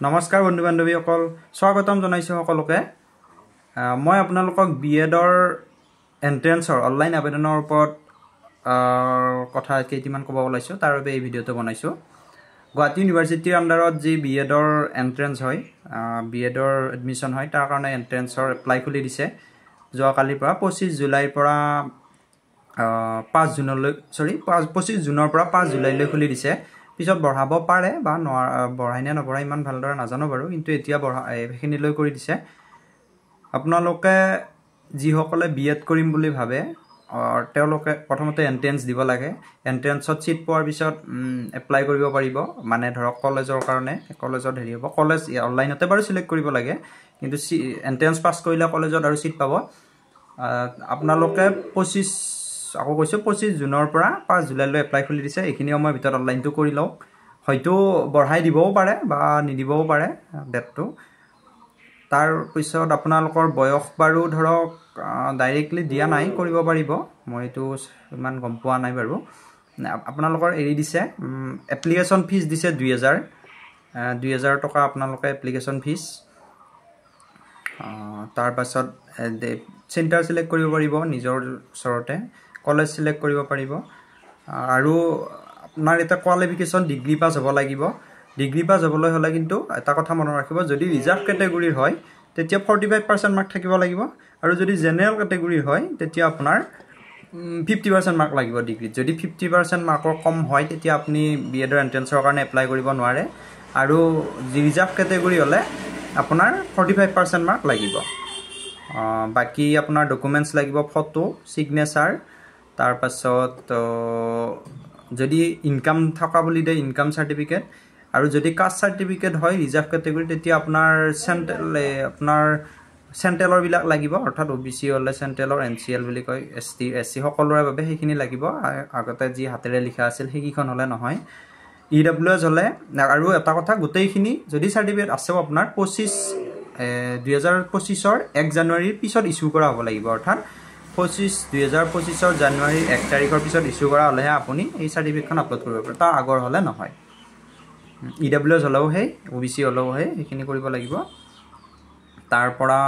নমস্কাৰ বন্ধু বান্ধৱীসকল স্বাগতম জনাইছো সকলোকে মই আপোনালোকক বিএডৰ এন্ট্ৰেন্সৰ অনলাইন আবেদনৰ ওপৰত কথা কেইটিমান ক'ব ওলাইছো তাৰ বাবে এই ভিডিঅটো বনাইছো গুৱাহাটী ইউনিভাৰ্চিটিৰ আন্ডাৰত যি বিএডৰ এন্ট্ৰেন্স হয় বিএডৰ এডমিশন হয় তাৰ কাৰণে এন্ট্ৰেন্সৰ এপ্লাই খুলি দিছে যোৱা কালিৰ পৰা 25 জুলাইৰ পৰা 5 জুনৰ পৰা 5 জুলাইলৈ খুলি দিছে পিছত বঢ়াব পাৰে বা বঢ়াই না নবঢ়াই ইমান ভালদৰে নাজানো বাৰু কিন্তু এতিয়া এখিনিলৈ কৰি দিছে আপোনালোকে যি সকলে বিএড কৰিম বুলি ভাবে তেওঁলোকে প্ৰথমতে এন্ট্ৰেন্স দিব লাগে এন্ট্ৰেন্সত সিট পোৱাৰ পিছত এপ্লাই কৰিব পাৰিব মানে ধৰক কলেজৰ কাৰণে কলেজত হেৰি হ'ব কলেজ অনলাইনতে বাৰু সিলেক্ট কৰিব লাগে কিন্তু এন্ট্ৰেন্স পাস কৰিলে কলেজত আৰু সিট পাব আপোনালোকে 25 জুনৰ পৰা 5 জুলাইলৈ এপ্লাই খুলি দিছে এইখিনি সময় ভিতৰত অনলাইনটো কৰি লওক হয়তো বঢ়াই দিবও পাৰে বা নিদিবও পাৰে ডেটটো তাৰ পিছত আপোনালোকৰ বয়স বাৰু ধৰক ডাইৰেক্টলি দিয়া নাই কৰিব পাৰিব মইতো ইমান গম পোৱা নাই বাৰু আপোনালোকৰ এৰি দিছে এপ্লিকেশন ফিজ দিছে 2000 টকা আপোনালোকে এপ্লিকেশন ফিজ তাৰ পাছত সেন্টাৰ সিলেক্ট কৰিব পাৰিব নিজৰ ওচৰতে কলেজ সিলেক্ট কৰিব পাৰিব আৰু আপোনাৰ এটা কোৱালিফিকেশন ডিগ্ৰী পাস হ'ব লাগিব ডিগ্ৰী পাস হ'বলৈ হলে কিন্তু এটা কথা মনত ৰাখিব যদি ৰিজাৰ্ভ ক্যাটাগৰী হয় তেতিয়া 45% মাৰ্ক থাকিব লাগিব আৰু যদি জেনাৰেল ক্যাটাগৰী হয় তেতিয়া আপোনাৰ 50% মাৰ্ক লাগিব ডিগ্ৰীত যদি 50% মাৰ্কৰ কম হয় তেতিয়া আপুনি বিএডৰ এন্ট্ৰেন্সৰ কাৰণে এপ্লাই কৰিব নোৱাৰে আৰু ৰিজাৰ্ভ ক্যাটাগৰী হলে আপোনাৰ 45% মাৰ্ক লাগিব বাকি আপোনাৰ ডকুমেন্টস লাগিব ফটো সিগনেচাৰ তাৰ পাছত যদি ইনকাম থকা বুলি দে ইনকাম সাৰ্টিফিকেট আৰু যদি কাষ্ট সাৰ্টিফিকেট হয় ৰিজাৰ্ভ ক্যাটাগৰী তেতিয়া আপোনাৰ চেন্ট্ৰেলৰ বিলাক লাগিব অৰ্থাৎ ওবিসি হলে চেন্ট্ৰেলৰ এনসিএল বুলি কয় এসটি এসসি সকলোৰে বাবে সেইখিনি লাগিব আগতে যি হাতেৰে লিখা আছিল সেইখন হলে নহয় ইডব্লিউএস হলে আৰু এটা কথা গোটেইখিনি যদি সাৰ্টিফিকেট আছে আপোনাৰ 2025 ৰ 1 জানুৱাৰীৰ পিছত ইস্যু কৰা হ'ব লাগিব অৰ্থাৎ 2025 ৰ জানুৱাৰীৰ 1 তাৰিখৰ পিছত ইস্যু কৰা হলেহে আপুনি এই সাৰ্টিফিকেটখন আপলোড কৰিব পাৰিব তাৰ আগৰ হলে নহয় ইডব্লিউএস হলেও হে ওবিসি হলেও হে এইখিনি কৰিব লাগিব তাৰ পৰা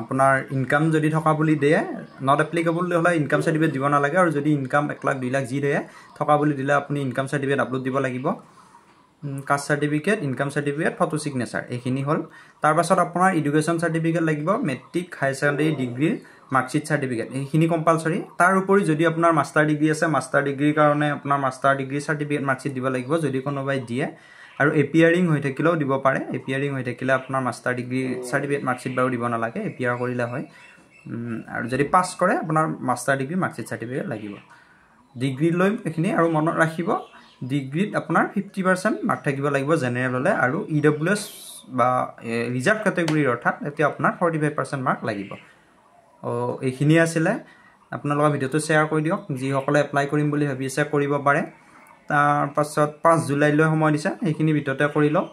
আপোনাৰ ইনকাম যদি থকা বুলি দিয়ে নট এপ্লিকেবল হলে ইনকাম সাৰ্টিফিকেট দিব নালাগে আৰু যদি ইনকাম 1 লাখ 2 লাখ যি দিয়ে থকা বুলি দিলে আপুনি ইনকাম সাৰ্টিফিকেট আপলোড দিব লাগিব caste certificate income certificate photo signature এইখিনি হল তাৰ পাছত আপোনাৰ এডুকেশন সাৰ্টিফিকেট লাগিব মেট্ৰিক হাই সেকেন্ডাৰী ডিগ্ৰী মাৰ্কশিট সাৰ্টিফিকেট এইখিনি কম্পালসৰি তাৰ উপৰি যদি আপোনাৰ মাস্টাৰ ডিগ্ৰী আছে মাস্টাৰ ডিগ্ৰীৰ কাৰণে আপোনাৰ মাস্টাৰ ডিগ্ৰী সাৰ্টিফিকেট মাৰ্কশিট দিব লাগিব যদি কোনোবাই দিয়ে আৰু এপিয়াৰিং হৈ থাকিলেও দিব পাৰে এপিয়াৰিং হৈ থাকিলে আপোনাৰ মাস্টাৰ ডিগ্ৰী সাৰ্টিফিকেট মাৰ্কশিট বাৰু দিব নালাগে এপিয়াৰ কৰিলে হয় আৰু যদি পাস কৰে আপোনাৰ মাস্টাৰ ডিগ্ৰী মাৰ্কশিট সাৰ্টিফিকেট লাগিব ডিগ্ৰী লৈ এখিনি আৰু মনত ৰাখিব ডিগ্ৰীত আপোনাৰ 50% মাৰ্ক থাকিব লাগিব জেনাৰেল হলে আৰু ইডব্লিউএস বা ৰিজাৰ্ভ ক্যাটাগৰীৰ অৰ্থাৎ এতিয়া আপোনাৰ 45% মাৰ্ক লাগিব এইখিনি আছিল আপোনালোকৰ ভিডিওটো শেয়াৰ কৰি দিয়ক যি সকলে এপ্লাই কৰিম বুলি ভাবি আছে কৰিব পাৰে তাৰ পাছত 5 জুলাইলৈ সময় দিছে এইখিনি ভিডিওতে কৰি লওক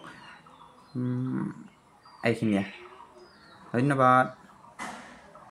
এইখিনিয়ে ধন্যবাদ